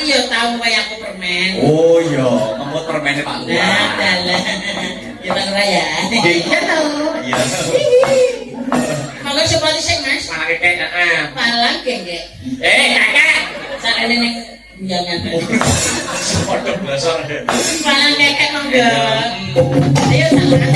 iya tau kaya aku permen. Oh iya, ngemut permennya Pak Lurah. Nah, dalah. Ya Pak Lurah ya. Iya toh. Iya. Mangga sepatu sing Mas. Mana kek heeh. Palang gengge. Kakak. Sakene ning jangan. Padha blasor. Palang kekek mangga. Ayo sama.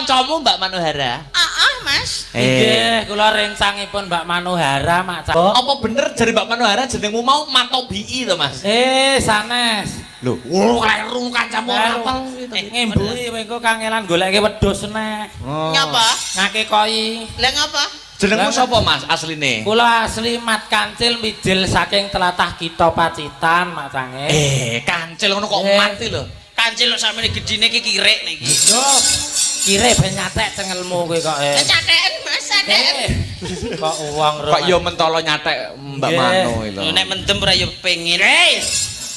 kancamu Mbak Manohara? Mas. Nggih, kula rengsangipun Mbak Manohara, Mak Cak. Apa bener jare Mbak Manohara jenengmu mau Matobii to, Mas? Sanes. Lho, kleru kancamu apel gitu. Ngembui kowe engko kangelan goleke wedhus neh. Nyapa? Ngake koi. Lah ngapa? Jenengmu sapa, Mas, asline? Kula asli Mat Kancil mijil saking tlatah kita Pacitan, Mak Cange. Kancil ngono kok mati lho. Kancil lho sampe gedine iki kirik niki. Yo, kire ben nyatek cengelmu kowe kok. Cateken Mas, cateken. Kok uang Kok yo mentolo nyatek Mbak Mano iki lho. Nek mendem ora yo pengin.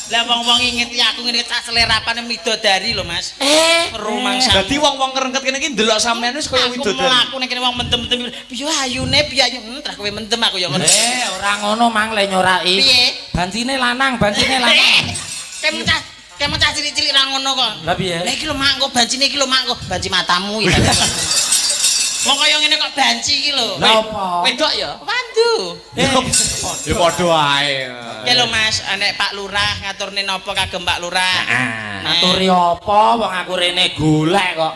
Lah wong-wong ngingeti aku ngene cah selerapane midodari lho Mas. Rumangsa. Dadi wong-wong ngerengket kene iki ndelok sampean wis kaya widodari. Aku nek kene wong mendem-mendem piye ayune piye ayu. Terus kowe mendem aku ya ngono. Ora ngono mang le nyoraki. Piye? Bancine lanang, bancine lanang. Kamu cah cilik-cilik ra ngono kok. Lah piye? Lah iki lho mak engko bancine iki lho mak engko banci matamu iki. Wong kaya ngene kok banci iki lho. Lah apa? Wedok ya? Wandu. Ya padha ae. Ya lho Mas, nek Pak Lurah ngaturne napa kagem Pak Lurah? Ngaturi apa wong aku rene golek kok.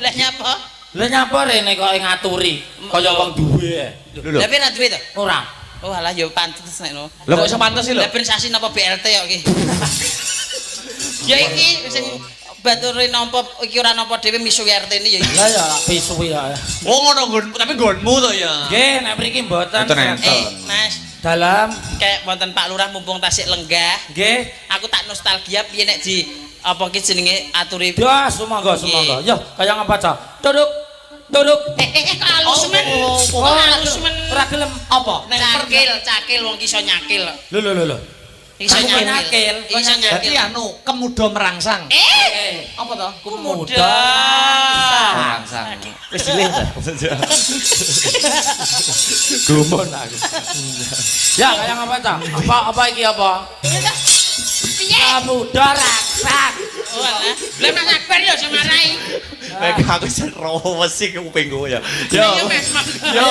Lah nyapa? Lah nyapa rene kok ngaturi kaya wong duwe. Lho. Lah piye ra duwe to? Ora. Oh alah ya pantes nek no. Lho kok iso pantes sih lho? Lah ben sasi napa BLT kok iki. Ya iki sing bature nampa iki ora nampa dhewe misu RT ini ya iki. Lah ya pisuwi ya. Oh ngono nggon, tapi nggonmu to ya. Nggih, nek mriki mboten. Mas, Dalam kayak wonten Pak Lurah mumpung tasik lenggah. nggih. Aku tak nostalgia piye nek di apa ki jenenge aturi. Ya, sumangga. Yo, kaya ngapa, Cak? Duduk. Halus men. Halus men. Ora gelem apa? Cakil wong ki iso nyakil. Lho. Iso Aku nyakil. nyakil. Iso Berarti nyakil. anu kemuda merangsang. Apa to? Muda. Merangsang. Wis dilih ta. Gumun aku. Ya, kaya ngapa, Cak? Apa iki apa? Piye? Muda raksak. Oh alah. Lah Mas Akbar yo sing marai. Nek aku sero wesi kupingku ya. Yo Mas. Yo.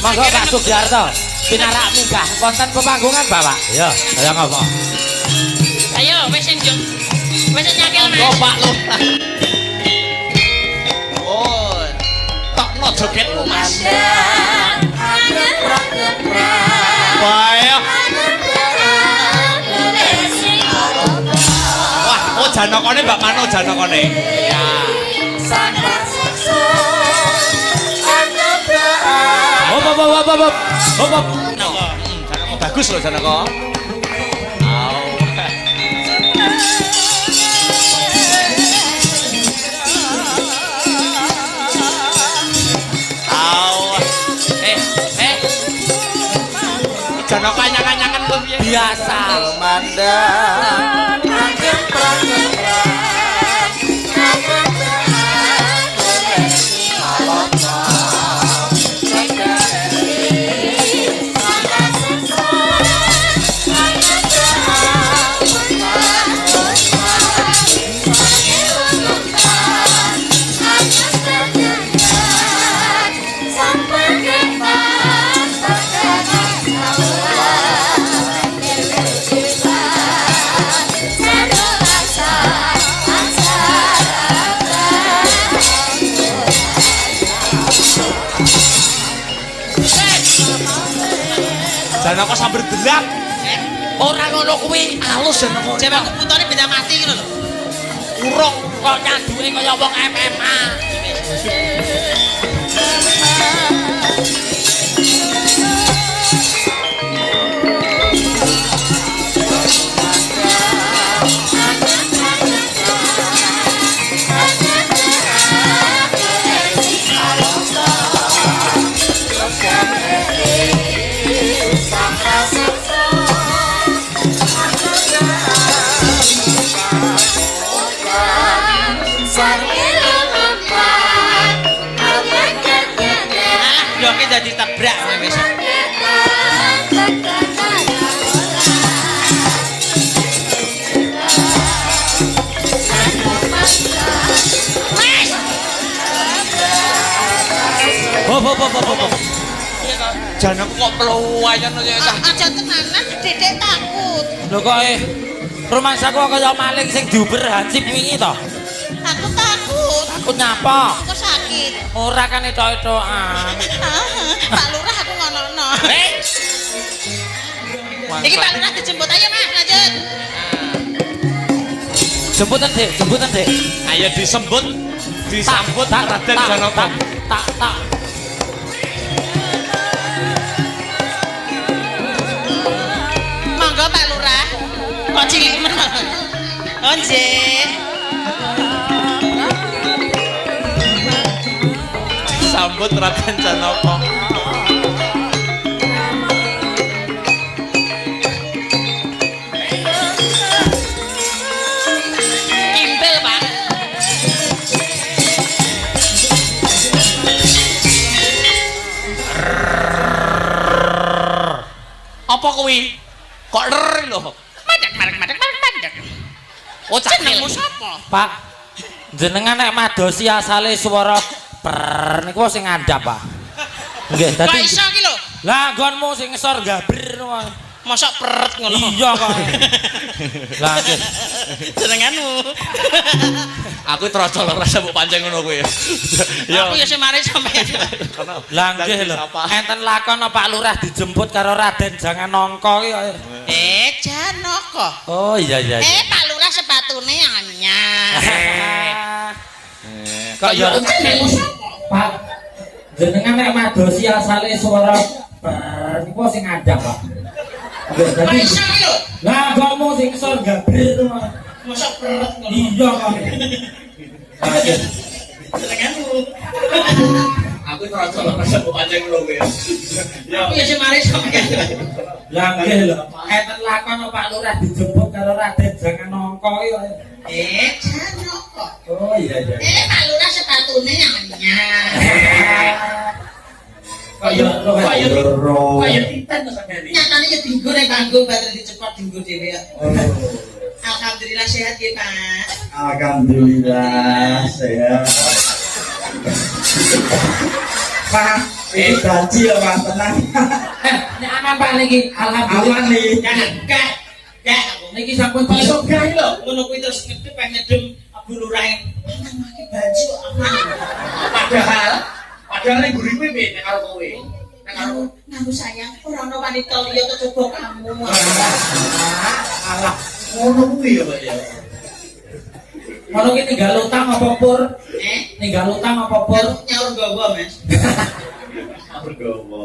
Monggo Pak Sugiarto. Pinarak minggah wonten pepanggungan, Bapak. Ya, kaya ngapa? Ayo wis njok. Wis nyakil Mas. Kok Pak Lurah. Oh. Tokno jogetmu Mas. Wah. Wah, oh janokone Mbak Mano janokone. Ya. Hop. Janoko bagus loh Janoko. Janoko anyang-anyangan lho piye? Biasa. Janoko sambar delap. Ora ngono kuwi. Halus Janoko. Jam aku putone beda mati ngono lho. Urung kok nyaduke kaya wong MMA. Bloke dadi tebrak wis. Hop. Janoko kok peluwayan kaya cah. Aja tenanan Dedek takut. Lho kok rumangsaku kaya maling sing diuber hansip wingi to. Aku takut. Takut nyapa? Aku sakit. Ora kan etok-etokan. Pak Lurah aku ngono-ngono. Iki Pak Lurah dijemput ayo Mas, lanjut. Jemputan, Dek. Ayo disambut Raden Janoko. Tak. Monggo Pak Lurah. Kok cilik men. Oh nggih. Sambut Raden Janoko. Kimpil Pak. Apa kuwi? Kok ler lho. Madek. Oh cakil. Jenengmu sapa? Pak, jenengan nek madosi asale swara per niku sing ngandhap, Pak. Nggih, Kok dadi iso ki lho? lah nggonmu sing ngesor gabrir wae. Mosok peret ngono. Iya kok. Lah nggih. Jenenganmu. Aku trocol rasa mbok pancen ngono kuwi. Aku ya sing mari sampean. Lah nggih lho. Enten lakon Pak Lurah dijemput karo Raden Jangan Nongko ki. Janaka. Oh iya. Pak Lurah sepatune anyar. Kok ya Pak jenengan nek madosi asale swara niku sing ngandhap, Pak. Dadi lah kamu sing sor gabir to. Mosok peret ngono. Iya kok. Jenenganmu. Aku trocol rasa mbok pancen ngono kuwi. Aku ya sing mari sampean. Lah nggih lho. Enten lakon Pak Lurah dijemput karo Raden Jangan Nongko ki. Janaka. Oh iya. Pak Lurah sepatune anyar. Kaya titan to sampeyan iki. Nyatane ya dienggo nek kanggo bater dicepot dienggo dhewe. Alhamdulillah sehat ya, Pak. Alhamdulillah sehat. Pak, ini gaji ya Pak, tenang. Nek aman Pak niki alhamdulillah. Aman nih. Gak. Niki sampun Iso gawe lho, ngono kuwi terus ngedep Abu Lurah. Nang make baju aman. Padahal ning guriku piye nek karo kowe? Nek karo Nganggo sayang, ora ana wanita liya kecoba kamu. alah ngono kuwi ya, Pak ya. Ngono ki tinggal utang apa pur? Eh, Tinggal utang apa pur? nyaur gawa, Mas. Bergawa.